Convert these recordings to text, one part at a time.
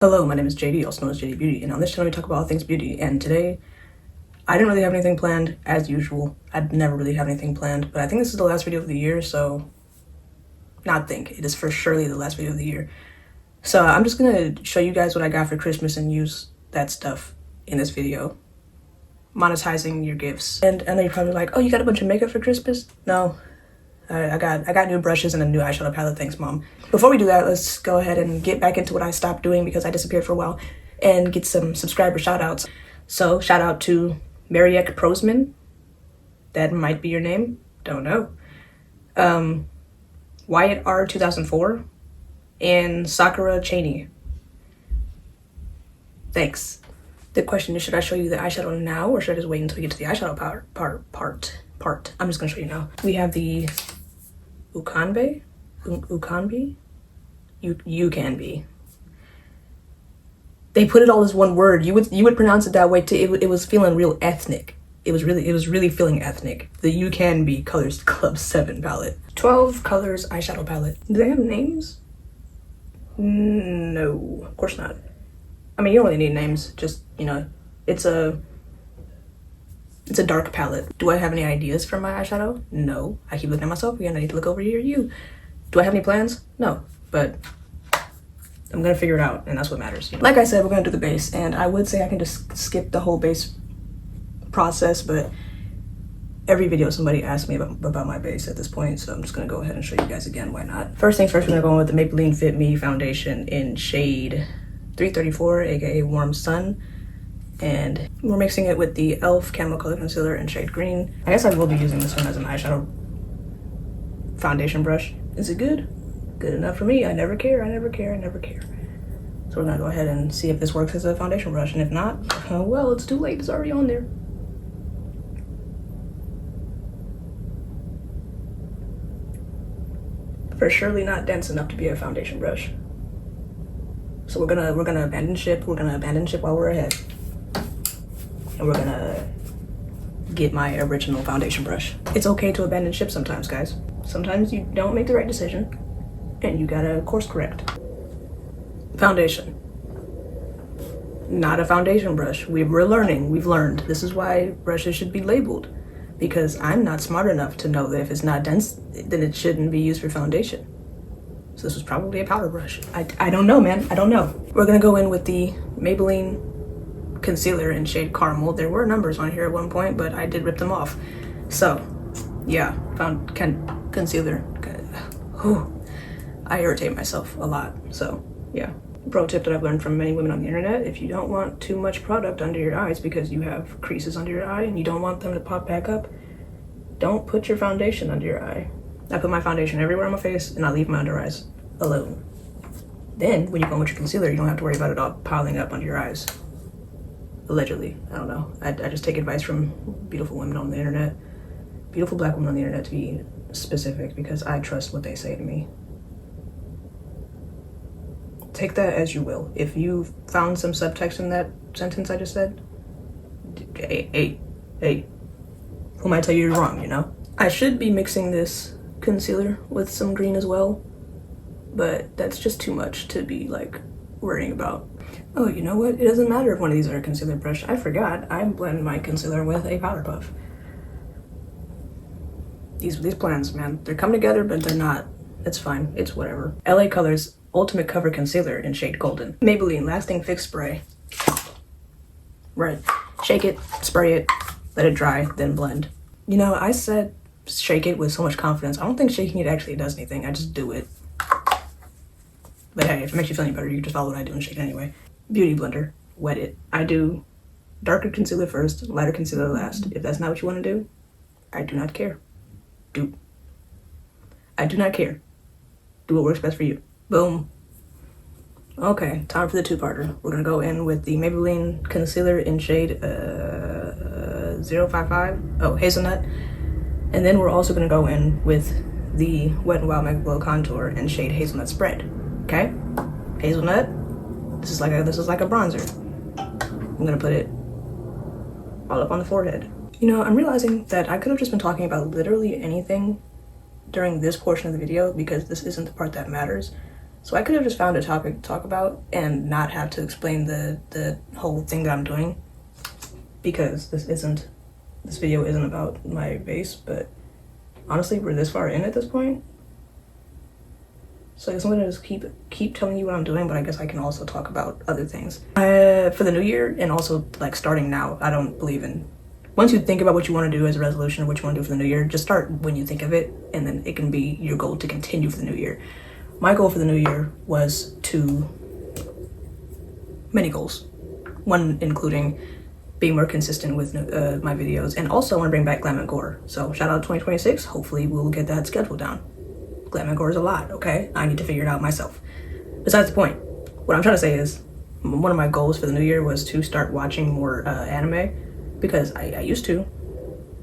Hello, my name is JD, also known as JD Beauty, and on this channel we talk about all things beauty. And today, I didn't really have anything planned, as usual. I'd never really have anything planned, but I think this is the last video of the year, so... it is for surely the last video of the year. So I'm just gonna show you guys what I got for Christmas and use that stuff in this video. Monetizing your gifts. And I know you're probably like, oh, you got a bunch of makeup for Christmas? No. I got new brushes and a new eyeshadow palette, thanks mom. Before we do that, let's go ahead and get back into what I stopped doing because I disappeared for a while and get some subscriber shout outs. So shout out to Mariek Prosman, that might be your name, don't know. Wyatt R 2004 and Sakura Cheney. Thanks. The question is, should I show you the eyeshadow now or should I just wait until we get to the eyeshadow part? I'm just gonna show you now. We have the Ukanbe? Ukanbe? You can be. They put it all as one word. You would pronounce it that way too. It was feeling real ethnic. It was really feeling ethnic. The You Can Be Colors Club 7 palette. 12 colors eyeshadow palette. Do they have names? No, of course not. I mean, you don't really need names. Just, you know, it's a dark palette. Do I have any ideas for my eyeshadow? No. I keep looking at myself again. I need to look over here at you. Do I have any plans? No, but I'm gonna figure it out, and that's what matters. Like I said, we're gonna do the base, and I would say I can just skip the whole base process, but every video somebody asks me about my base at this point, so I'm just gonna go ahead and show you guys again. Why not? First things first, we're gonna go in with the Maybelline Fit Me foundation in shade 334, aka Warm Sun. And we're mixing it with the e.l.f. Camel Color Concealer in shade green. I guess I will be using this one as an eyeshadow foundation brush. Is it good? Good enough for me. I never care, I never care, I never care. So we're gonna go ahead and see if this works as a foundation brush, and if not, well, it's too late, it's already on there. For surely not dense enough to be a foundation brush. So we're gonna abandon ship. We're gonna abandon ship while we're ahead. And we're gonna get my original foundation brush. It's okay to abandon ship sometimes, guys. Sometimes you don't make the right decision and you gotta course correct. Foundation. Not a foundation brush. We're learning, we've learned. This is why brushes should be labeled, because I'm not smart enough to know that if it's not dense, then it shouldn't be used for foundation. So this was probably a powder brush. I don't know, man, I don't know. We're gonna go in with the Maybelline concealer in shade Caramel. There were numbers on here at one point, but I did rip them off. So yeah, concealer. Whew. I irritate myself a lot, so yeah. Pro tip that I've learned from many women on the internet: if you don't want too much product under your eyes because you have creases under your eye and you don't want them to pop back up, don't put your foundation under your eye. I put my foundation everywhere on my face and I leave my under eyes alone. Then when you go in with your concealer, you don't have to worry about it all piling up under your eyes. Allegedly, I don't know. I just take advice from beautiful women on the internet. Beautiful black women on the internet, to be specific, because I trust what they say to me. Take that as you will. If you found some subtext in that sentence I just said, hey, who might tell you you're wrong, you know? I should be mixing this concealer with some green as well, but that's just too much to be like worrying about. Oh, you know what? It doesn't matter if one of these are a concealer brush. I forgot. I'm blending my concealer with a powder puff. These plans, man, they're coming together, but they're not. It's fine. It's whatever. LA Colors Ultimate Cover Concealer in shade Golden. Maybelline Lasting Fix Spray. Right. Shake it, spray it, let it dry, then blend. You know, I said shake it with so much confidence. I don't think shaking it actually does anything. I just do it. But hey, if it makes you feel any better, you can just follow what I do and shake it anyway. Beauty blender. Wet it. I do darker concealer first, lighter concealer last. If that's not what you want to do, I do not care. I do not care. Do what works best for you. Boom. Okay, time for the two-parter. We're gonna go in with the Maybelline concealer in shade 055. Oh, Hazelnut. And then we're also gonna go in with the Wet n Wild Mega Glow Contour in shade Hazelnut Spread. Okay? Hazelnut. This is like a bronzer. I'm gonna put it all up on the forehead. You know, I'm realizing that I could have just been talking about literally anything during this portion of the video because this isn't the part that matters. So I could have just found a topic to talk about and not have to explain the whole thing that I'm doing, because this video isn't about my base, but honestly, we're this far in at this point. So I guess I'm gonna just keep telling you what I'm doing, but I guess I can also talk about other things. For the new year, and also like starting now, I don't believe in, once you think about what you want to do as a resolution or what you want to do for the new year, just start when you think of it, and then it can be your goal to continue for the new year. My goal for the new year was many goals. One including being more consistent with my videos, and also I want to bring back glam and gore. So shout out 2026. Hopefully we'll get that schedule down. Glam and gore is a lot, okay? I need to figure it out myself. Besides the point, what I'm trying to say is one of my goals for the new year was to start watching more anime, because I used to.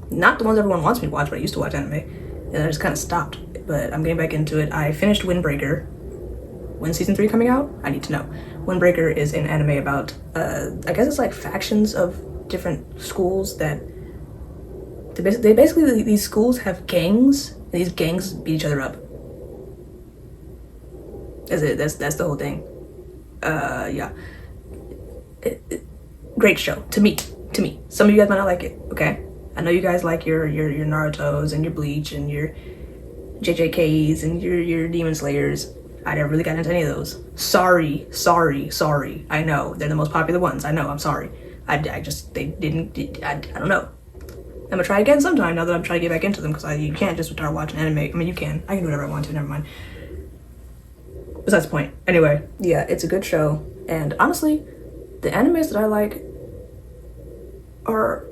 Not the ones everyone wants me to watch, but I used to watch anime, and I just kind of stopped. But I'm getting back into it. I finished Windbreaker. When's season 3 coming out? I need to know. Windbreaker is an anime about, I guess it's like factions of different schools that, they basically, these schools have gangs, and these gangs beat each other up. That's the whole thing. Yeah. Great show, to me. Some of you guys might not like it, okay? I know you guys like your Narutos and your Bleach and your JJKs and your Demon Slayers. I never really got into any of those. Sorry. I know, they're the most popular ones. I know, I'm sorry. I don't know. I'm gonna try again sometime now that I'm trying to get back into them, because you can't just start watching anime. I mean, you can. I can do whatever I want to, never mind. Besides the point. Anyway, yeah, it's a good show. And honestly, the animes that I like are,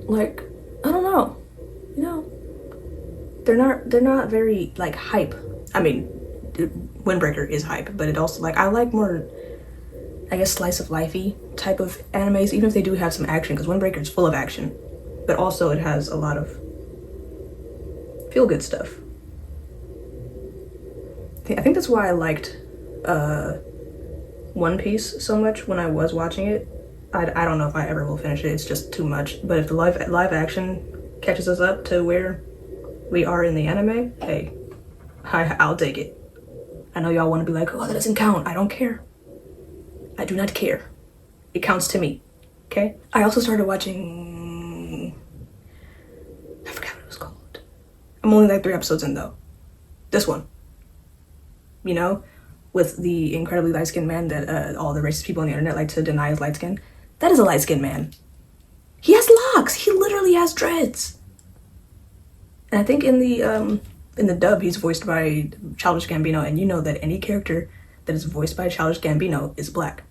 like, I don't know. You know, they're not very, like, hype. I mean, Windbreaker is hype, but it also, like, I like more, I guess, slice of lifey type of animes, even if they do have some action, because Windbreaker is full of action, but also it has a lot of feel-good stuff. I think that's why I liked One Piece so much when I was watching it. I don't know if I ever will finish it, it's just too much, but if the live action catches us up to where we are in the anime, hey, I'll take it. I know y'all want to be like, oh, that doesn't count. I don't care. I do not care. It counts to me, okay? I also started watching, I forgot what it was called. I'm only like 3 episodes in though. This one. You know, with the incredibly light-skinned man that all the racist people on the internet like to deny is light skin. That is a light-skinned man. He has locks. He literally has dreads. And I think in the dub, he's voiced by Childish Gambino, and you know that any character that is voiced by Childish Gambino is black.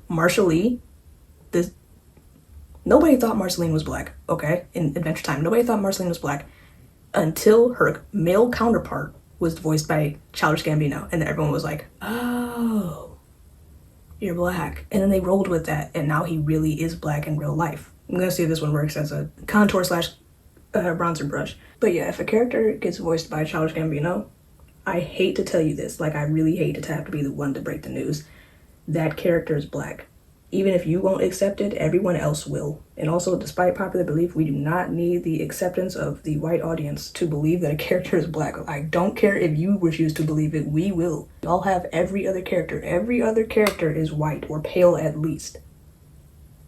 Marshall nobody thought Marceline was black, okay? In Adventure Time, nobody thought Marceline was black until her male counterpart was voiced by Childish Gambino, and then everyone was like, oh, you're black. And then they rolled with that, and now he really is black in real life. I'm gonna see if this one works as a contour / bronzer brush. But yeah, if a character gets voiced by Childish Gambino, I hate to tell you this, like I really hate to have to be the one to break the news, that character is black. Even if you won't accept it, everyone else will. And also, despite popular belief, we do not need the acceptance of the white audience to believe that a character is black. I don't care if you refuse to believe it, we will. Y'all have every other character. Every other character is white, or pale at least.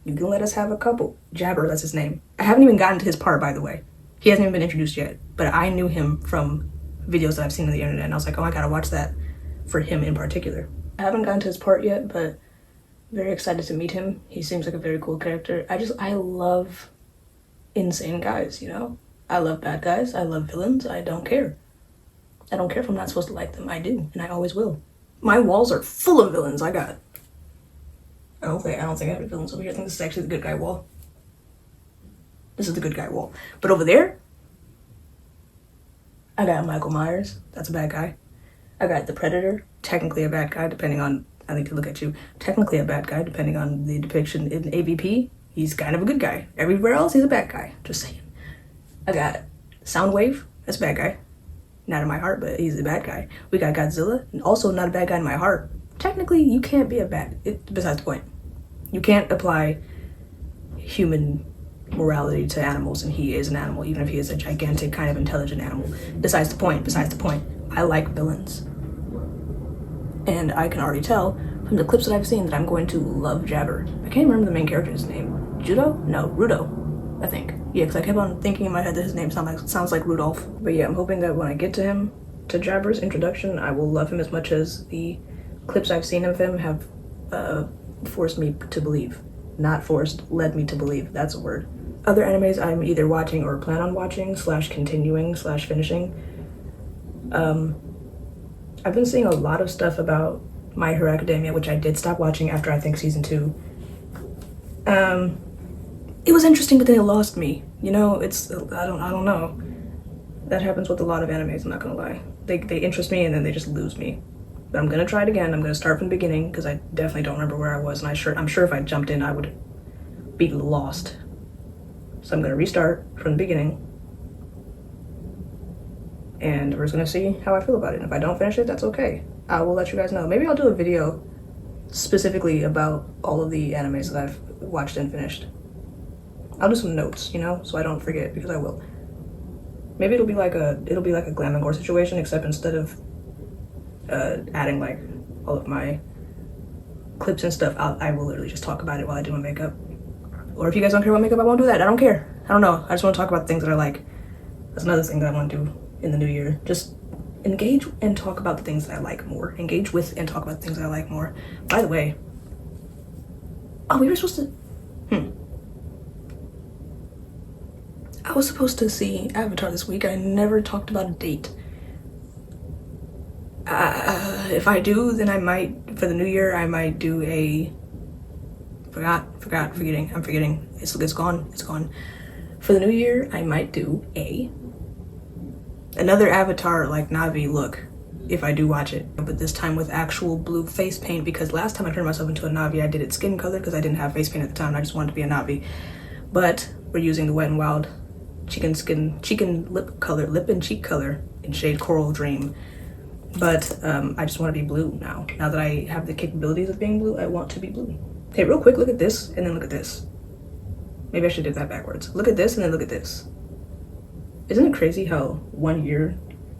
You can let us have a couple. Jabber, that's his name. I haven't even gotten to his part, by the way. He hasn't even been introduced yet, but I knew him from videos that I've seen on the internet, and I was like, oh, I gotta watch that for him in particular. I haven't gotten to his part yet, but very excited to meet him. He seems like a very cool character. I love insane guys, you know? I love bad guys. I love villains. I don't care. I don't care if I'm not supposed to like them. I do, and I always will. My walls are full of villains. I don't think I have any villains over here. I think this is actually the good guy wall. This is the good guy wall. But over there, I got Michael Myers. That's a bad guy. I got the Predator. Technically a bad guy, depending on, I need to look at you. Technically a bad guy, depending on the depiction in AVP. He's kind of a good guy. Everywhere else, he's a bad guy. Just saying. I got Soundwave. That's a bad guy. Not in my heart, but he's a bad guy. We got Godzilla. Also not a bad guy in my heart. Technically, you can't be besides the point. You can't apply human morality to animals, and he is an animal, even if he is a gigantic, kind of intelligent animal. Besides the point. I like villains. And I can already tell from the clips that I've seen that I'm going to love Jabber. I can't remember the main character's name. Judo? No, Rudo, I think. Yeah, because I kept on thinking in my head that his name sounds like Rudolph. But yeah, I'm hoping that when I get to him, to Jabber's introduction, I will love him as much as the clips I've seen of him have forced me to believe. Not forced, led me to believe. That's a word. Other animes I'm either watching or plan on watching / continuing / finishing. I've been seeing a lot of stuff about My Hero Academia, which I did stop watching after I think season 2. It was interesting, but then it lost me. You know, I don't know. That happens with a lot of animes, I'm not gonna lie. They interest me and then they just lose me. But I'm gonna try it again. I'm gonna start from the beginning because I definitely don't remember where I was, and I'm sure if I jumped in I would be lost. So I'm gonna restart from the beginning, and we're just gonna see how I feel about it. And if I don't finish it, that's okay. I will let you guys know. Maybe I'll do a video specifically about all of the animes that I've watched and finished. I'll do some notes, you know, so I don't forget, because I will. Maybe it'll be like a Glam and Gore situation, except instead of adding like all of my clips and stuff, I will literally just talk about it while I do my makeup. Or if you guys don't care about makeup, I won't do that. I don't care. I don't know. I just want to talk about things that I like. That's another thing that I want to do in the new year. Just engage and talk about the things that I like more. Engage with and talk about the things that I like more. By the way, oh, we were supposed to, I was supposed to see Avatar this week. I never talked about a date. If I do, then I might, for the new year, I might do a, forgetting. I'm forgetting. It's gone. For the new year, I might do another Avatar like Na'vi look if I do watch it, but this time with actual blue face paint, because last time I turned myself into a Na'vi, I did it skin color because I didn't have face paint at the time and I just wanted to be a Na'vi. But we're using the Wet n Wild cheek and lip and cheek color in shade Coral Dream. But I just want to be blue now. Now that I have the capabilities of being blue, I want to be blue. Hey, real quick, look at this and then look at this. Maybe I should do that backwards. Look at this and then look at this. Isn't it crazy how 1 year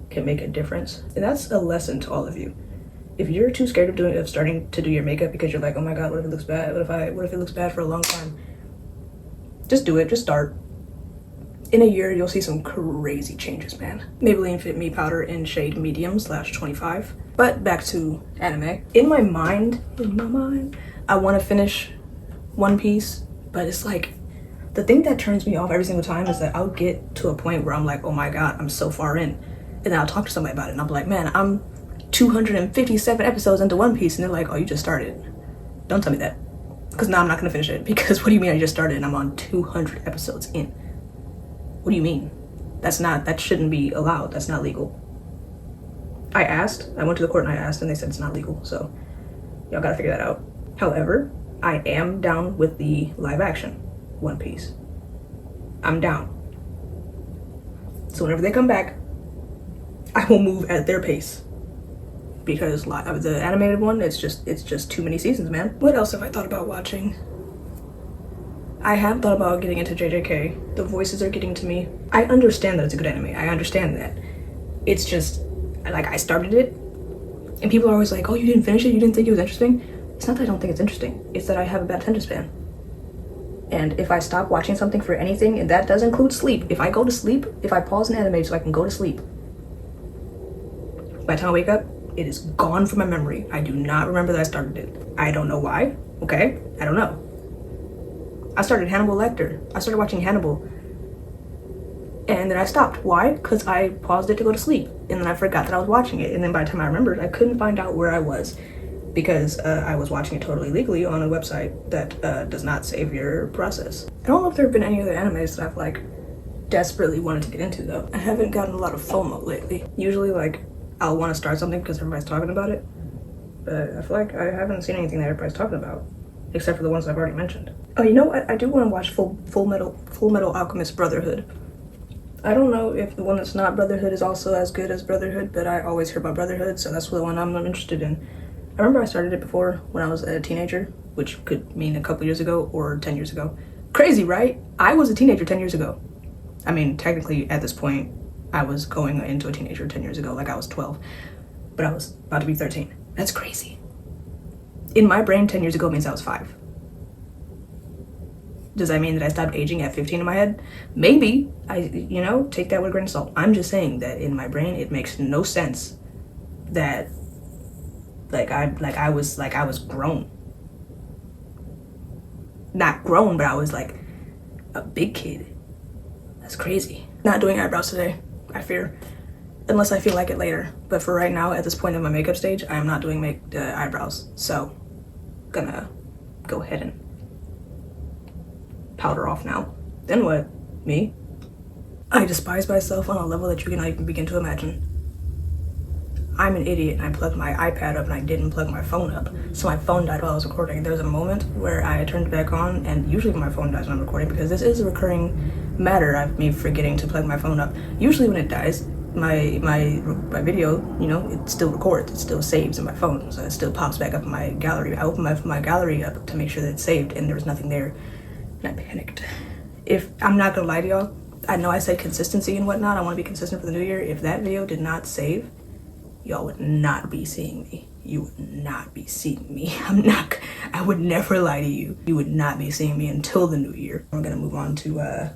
can make a difference? And that's a lesson to all of you. If you're too scared of starting to do your makeup because you're like, oh my god, what if it looks bad? What if it looks bad for a long time? Just do it. Just start. In a year, you'll see some crazy changes, man. Maybelline Fit Me powder in shade medium /25. But back to anime. In my mind, I want to finish One Piece, but it's like, the thing that turns me off every single time is that I'll get to a point where I'm like, oh my god, I'm so far in. And then I'll talk to somebody about it and I'll be like, man, I'm 257 episodes into One Piece. And they're like, oh, you just started. Don't tell me that. Because now I'm not going to finish it. Because what do you mean I just started and I'm on 200 episodes in? What do you mean? That shouldn't be allowed. That's not legal. I went to the court and I asked and they said it's not legal. So y'all gotta figure that out. However, I am down with the live action One Piece. I'm down. So whenever they come back, I will move at their pace. Because the animated one, it's just too many seasons, man. What else have I thought about watching? I have thought about getting into JJK. The voices are getting to me. I understand that it's a good anime. I understand that. It's just, like, I started it, and people are always like, oh, you didn't finish it? You didn't think it was interesting? It's not that I don't think it's interesting. It's that I have a bad attention span. And if I stop watching something for anything, and that does include sleep, if I go to sleep, if I pause an anime so I can go to sleep, by the time I wake up, it is gone from my memory. I do not remember that I started it. I don't know why, okay? I don't know. I started Hannibal Lecter. I started watching Hannibal. And then I stopped. Why? Because I paused it to go to sleep. And then I forgot that I was watching it. And then by the time I remembered, I couldn't find out where I was. Because I was watching it totally legally on a website that does not save your process. I don't know if there have been any other animes that I've like desperately wanted to get into though. I haven't gotten a lot of FOMO lately. Usually like I'll want to start something because everybody's talking about it. But I feel like I haven't seen anything that everybody's talking about. Except for the ones I've already mentioned. Oh, you know what? I do want to watch Full Metal Alchemist Brotherhood. I don't know if the one that's not Brotherhood is also as good as Brotherhood, but I always hear about Brotherhood, so that's the one I'm interested in. I remember I started it before when I was a teenager, which could mean a couple years ago or 10 years ago. Crazy, right? I was a teenager 10 years ago. I mean, technically at this point, I was going into a teenager 10 years ago, like I was 12, but I was about to be 13. That's crazy. In my brain, 10 years ago means I was 5. Does that mean that I stopped aging at 15 in my head? Maybe. Take that with a grain of salt. I'm just saying that in my brain, it makes no sense that I was grown. Not grown, but I was like a big kid. That's crazy. Not doing eyebrows today, I fear. Unless I feel like it later. But for right now, at this point in my makeup stage, I am not doing eyebrows. So, gonna go ahead and powder off now. Then what? Me? I despise myself on a level that you cannot even begin to imagine. I'm an idiot and I plugged my iPad up and I didn't plug my phone up. So my phone died while I was recording. There was a moment where I turned it back on, and usually my phone dies when I'm recording because this is a recurring matter of me forgetting to plug my phone up. Usually when it dies, my video, it still records, it still saves in my phone, so it still pops back up in my gallery. I opened my gallery up to make sure that it's saved, and there was nothing there, and I panicked. If I'm not gonna lie to y'all, I know I said consistency and whatnot, I want to be consistent for the new year. If that video did not save, y'all would not be seeing me. You would not be seeing me. I would never lie to you. You would not be seeing me until the new year. We're gonna move on to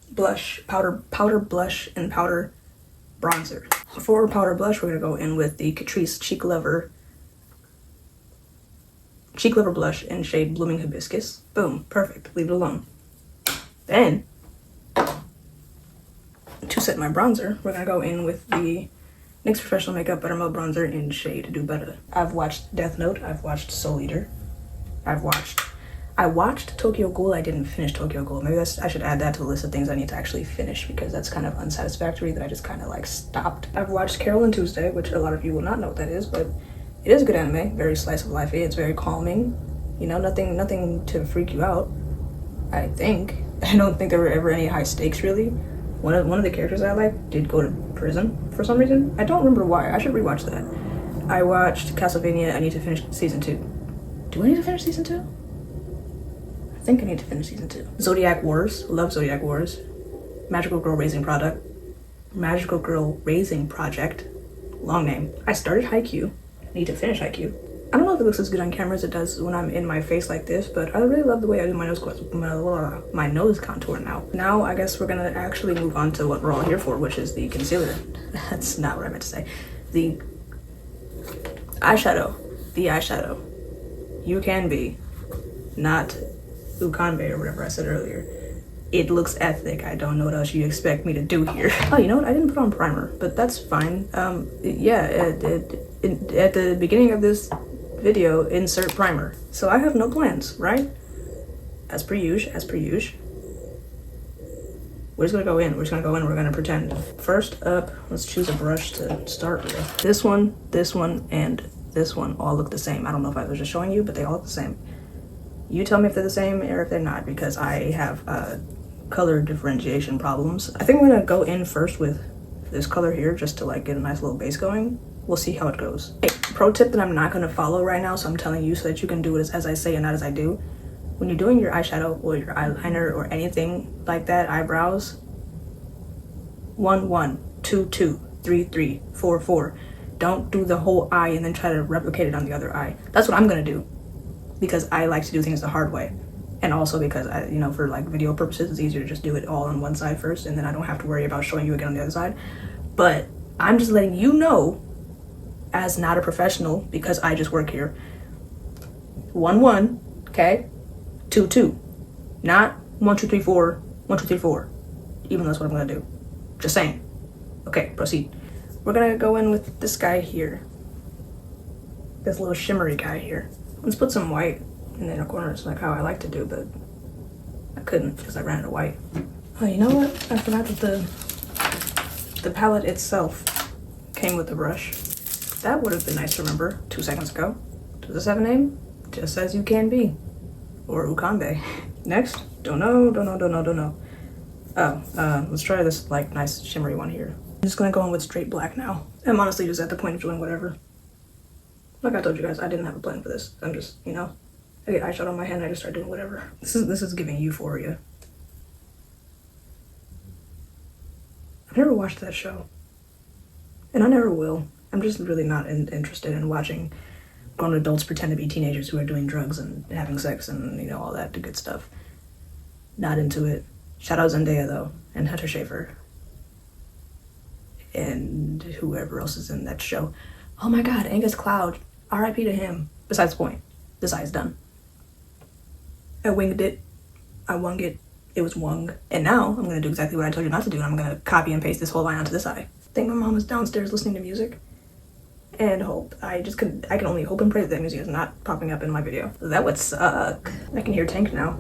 blush, powder blush, and powder bronzer. For powder blush, we're gonna go in with the Catrice Cheek Lover blush in shade Blooming Hibiscus. Boom, perfect, leave it alone. Then, to set my bronzer, we're gonna go in with the NYX Professional Makeup Buttermilk Bronzer in shade Do Better. I've watched Death Note, I've watched Soul Eater, I watched Tokyo Ghoul. I didn't finish Tokyo Ghoul. Maybe I should add that to the list of things I need to actually finish, because that's kind of unsatisfactory that I just kind of like stopped. I've watched Carol and Tuesday, which a lot of you will not know what that is, but it is a good anime. Very slice of life. It's very calming. Nothing to freak you out. I think. I don't think there were ever any high stakes really. One of the characters I like did go to prison for some reason. I don't remember why. I should rewatch that. I watched Castlevania. I need to finish season 2. Do I need to finish season 2? I think I need to finish season 2. Zodiac Wars. Love Zodiac Wars. Magical Girl Raising Project. Long name. I started Haikyuu. I need to finish Haikyuu. I don't know if it looks as good on camera as it does when I'm in my face like this, but I really love the way I do my nose contour now. Now I guess we're gonna actually move on to what we're all here for, which is the concealer. That's not what I meant to say. The eyeshadow. You can be, not Ukanbe or whatever I said earlier. It looks ethnic. I don't know what else you expect me to do here. Oh, you know what? I didn't put on primer, but that's fine. Yeah, at the beginning of this video, insert primer. So I have no plans, right? As per usual. We're just gonna go in. We're gonna pretend. First up, let's choose a brush to start with. This one, and this one all look the same. I don't know if I was just showing you, but they all look the same. You tell me if they're the same or if they're not, because I have color differentiation problems. I think I'm gonna go in first with this color here just to like get a nice little base going. We'll see how it goes. Hey, pro tip that I'm not gonna follow right now, so I'm telling you so that you can do it as I say and not as I do. When you're doing your eyeshadow or your eyeliner or anything like that, eyebrows, 1 1 2 2 3 3 4 4. Don't do the whole eye and then try to replicate it on the other eye. That's what I'm gonna do, because I like to do things the hard way. And also because for like video purposes, it's easier to just do it all on one side first, and then I don't have to worry about showing you again on the other side. But I'm just letting you know, as not a professional, because I just work here. 1 1, okay? 2 2, not 1 2 3 4, 1 2 3 4. Even though that's what I'm gonna do. Just saying. Okay, proceed. We're gonna go in with this guy here. This little shimmery guy here. Let's put some white in the inner corners, like how I like to do, but I couldn't because I ran out of white. Oh, you know what? I forgot that the palette itself came with the brush. That would have been nice to remember 2 seconds ago. Does this have a name? Just as you can be. Or Ukanbe. Next, don't know. Oh, let's try this like nice shimmery one here. I'm just gonna go in with straight black now. I'm honestly just at the point of doing whatever. Like I told you guys, I didn't have a plan for this. I'm just, I get eyeshadow on my hand and I just start doing whatever. This is giving euphoria. I've never watched that show. And I never will. I'm just really not interested in watching grown adults pretend to be teenagers who are doing drugs and having sex and, you know, all that good stuff. Not into it. Shout out Zendaya, though, and Hunter Schafer. And whoever else is in that show. Oh my god, Angus Cloud. R.I.P. to him. Besides the point. This eye's done. I winged it. I wung it. It was wung. And now I'm going to do exactly what I told you not to do. And I'm going to copy and paste this whole line onto this eye. I think my mom is downstairs listening to music. And hope. I can only hope and pray that that music is not popping up in my video. That would suck. I can hear Tank now.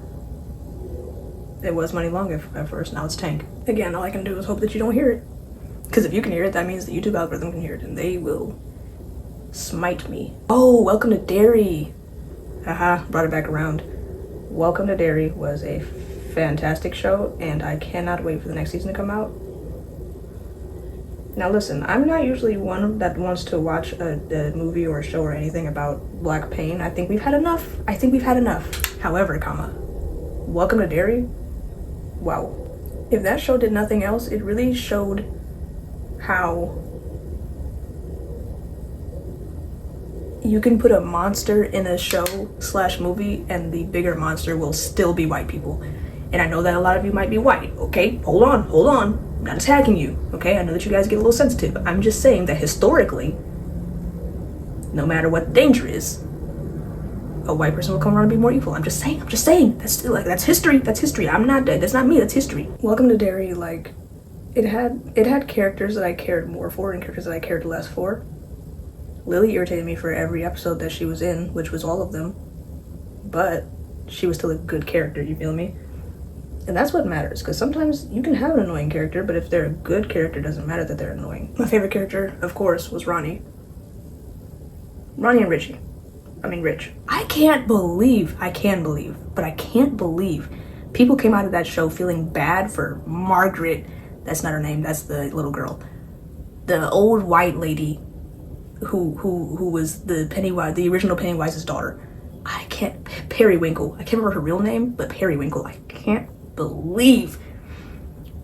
It was Money Long at first, now it's Tank. Again, all I can do is hope that you don't hear it. Because if you can hear it, that means the YouTube algorithm can hear it, and they will smite me. Oh, Welcome to Derry. Haha, brought it back around. Welcome to Derry was a fantastic show, and I cannot wait for the next season to come out. Now listen, I'm not usually one that wants to watch a movie or a show or anything about black pain. I think we've had enough. However, Welcome to Derry? Wow. If that show did nothing else, it really showed how you can put a monster in a show/movie and the bigger monster will still be white people. And I know that a lot of you might be white, okay? Hold on. I'm not attacking you, okay? I know that you guys get a little sensitive. I'm just saying that historically, no matter what the danger is, a white person will come around and be more evil. I'm just saying. That's still, like, that's history. I'm not dead. That's not me. That's history. Welcome to Derry, like, it had characters that I cared more for and characters that I cared less for. Lily irritated me for every episode that she was in, which was all of them. But she was still a good character, you feel me? And that's what matters, because sometimes you can have an annoying character, but if they're a good character, it doesn't matter that they're annoying. My favorite character, of course, was Ronnie. Ronnie and Richie. I mean, Rich. I can't believe people came out of that show feeling bad for Margaret. That's not her name, that's the little girl. The old white lady who was the original Pennywise's daughter. Periwinkle. I can't remember her real name, but Periwinkle. I can't believe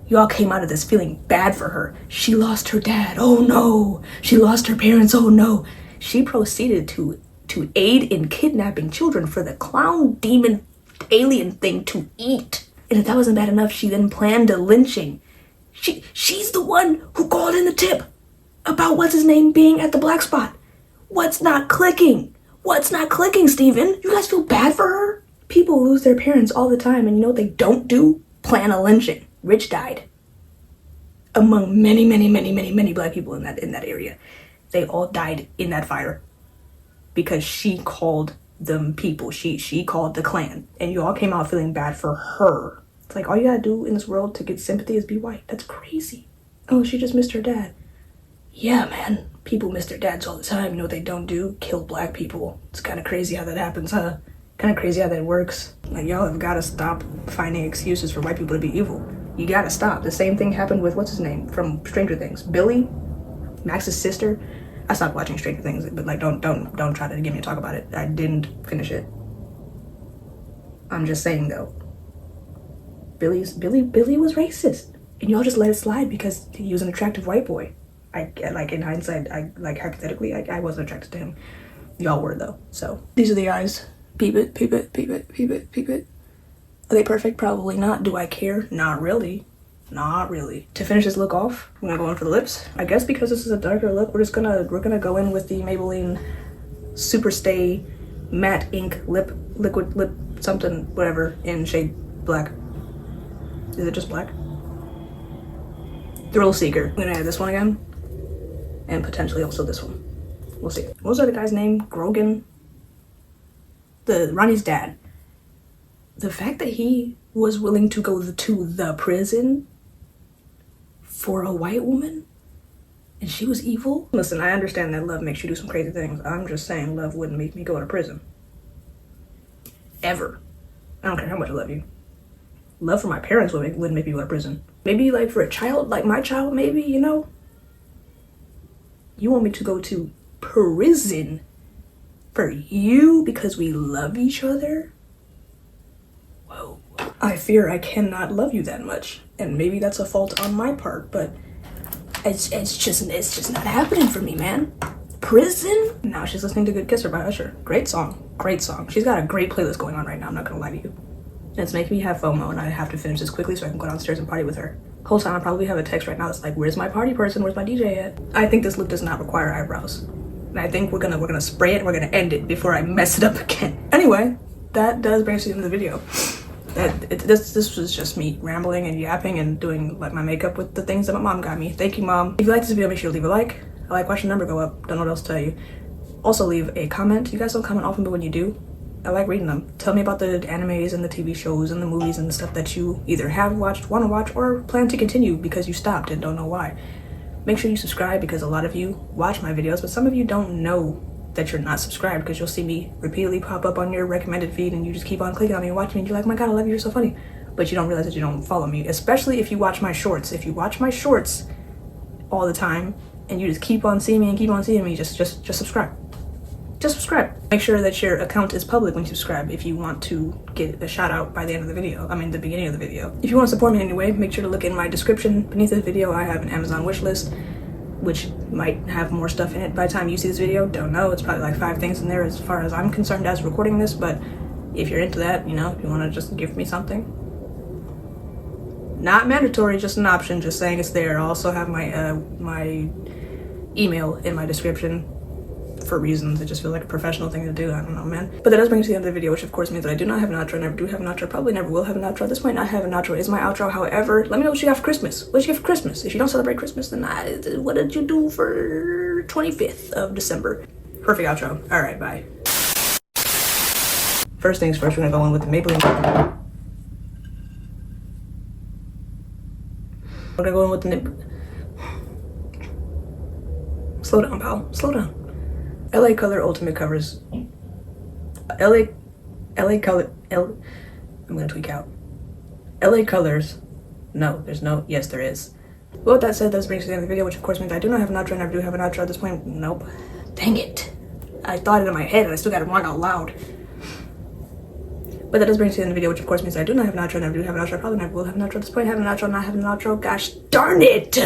y'all came out of this feeling bad for her. She lost her dad. Oh no. She lost her parents. Oh no. She proceeded to aid in kidnapping children for the clown demon alien thing to eat. And if that wasn't bad enough, she then planned a lynching. She's the one who called in the tip about what's his name being at the black spot. What's not clicking, Steven? You guys feel bad for her? People lose their parents all the time, and you know what they don't do? Plan a lynching. Rich died. Among many black people in that area. They all died in that fire. Because she called them people. She called the clan. And you all came out feeling bad for her. It's like, all you gotta do in this world to get sympathy is be white. That's crazy. Oh, she just missed her dad. Yeah, man. People miss their dads all the time. You know what they don't do? Kill black people. It's kind of crazy how that happens, huh? Kind of crazy how that works. Like, y'all have gotta stop finding excuses for white people to be evil. You gotta stop. The same thing happened with, what's his name? From Stranger Things. Billy? Max's sister? I stopped watching Stranger Things, but like, don't try to get me to talk about it. I didn't finish it. I'm just saying though, Billy was racist, and y'all just let it slide because he was an attractive white boy. Like in hindsight, hypothetically, I wasn't attracted to him. Y'all were though. So these are the eyes. Peep it. Are they perfect? Probably not. Do I care? Not really. To finish this look off, I'm gonna go in for the lips. I guess because this is a darker look, we're gonna go in with the Maybelline Super Stay Matte Ink Liquid Lip something, whatever, in shade black. Is it just black? Thrill Seeker. I'm gonna add this one again. And potentially also this one. We'll see. What was the other guy's name? Grogan? Ronnie's dad. The fact that he was willing to go to the prison for a white woman and she was evil. Listen, I understand that love makes you do some crazy things. I'm just saying love wouldn't make me go to prison. Ever. I don't care how much I love you. Love for my parents wouldn't make me go to prison. Maybe like for a child, like my child, maybe, you know? You want me to go to prison for you because we love each other? Whoa. I fear I cannot love you that much. And maybe that's a fault on my part, but It's just not happening for me, man. Prison? Now she's listening to Good Kisser by Usher. Great song. Great song. She's got a great playlist going on right now, I'm not gonna lie to you. And it's making me have FOMO, and I have to finish this quickly so I can go downstairs and party with her. Whole time I probably have a text right now that's like, where's my party person? Where's my DJ at? I think this look does not require eyebrows. And I think we're gonna spray it and we're gonna end it before I mess it up again. Anyway, that does bring us to the end of the video. This was just me rambling and yapping and doing like my makeup with the things that my mom got me. Thank you, Mom. If you like this video, make sure to leave a like. I like watching the number go up. Don't know what else to tell you. Also leave a comment. You guys don't comment often, but when you do, I like reading them. Tell me about the animes and the TV shows and the movies and the stuff that you either have watched, want to watch, or plan to continue because you stopped and don't know why. Make sure you subscribe because a lot of you watch my videos, but some of you don't know that you're not subscribed because you'll see me repeatedly pop up on your recommended feed and you just keep on clicking on me and watching me and you're like, oh my god, I love you, you're so funny. But you don't realize that you don't follow me, especially if you watch my shorts. If you watch my shorts all the time and you just keep on seeing me and keep on seeing me, just subscribe. Just subscribe. Make sure that your account is public when you subscribe if you want to get a shout out by the end of the video. I mean, the beginning of the video. If you want to support me in any way, make sure to look in my description beneath this video. I have an Amazon wish list, which might have more stuff in it by the time you see this video. Don't know. It's probably like 5 things in there as far as I'm concerned as recording this, but if you're into that, you know, if you want to just give me something. Not mandatory, just an option, just saying it's there. I also have my my email in my description for reasons. It just feels like a professional thing to do. I don't know, man. But that does bring us to the end of the video, which of course means that I do not have an outro, never do have an outro, probably never will have an outro. At this point, I have an outro. Is my outro. However, let me know what you got for Christmas. What did you get for Christmas? If you don't celebrate Christmas, then what did you do for 25th of December? Perfect outro. All right, bye. First things first, we're gonna go in with the Maybelline. We're gonna go in with the Slow down, pal. Slow down. LA Color Ultimate Covers. I'm gonna tweak out. LA Colors. No, there's no. Yes, there is. Well, with that said, that brings us to the end of the video, which of course means I do not have an outro, and I do have an outro at this point. Nope. Dang it. I thought it in my head, and I still got it wrong out loud. But that does bring us to the end of the video, which of course means I do not have an outro, and I do have an outro. I probably never will have an outro at this point. Having an outro, not having an outro. Gosh darn it!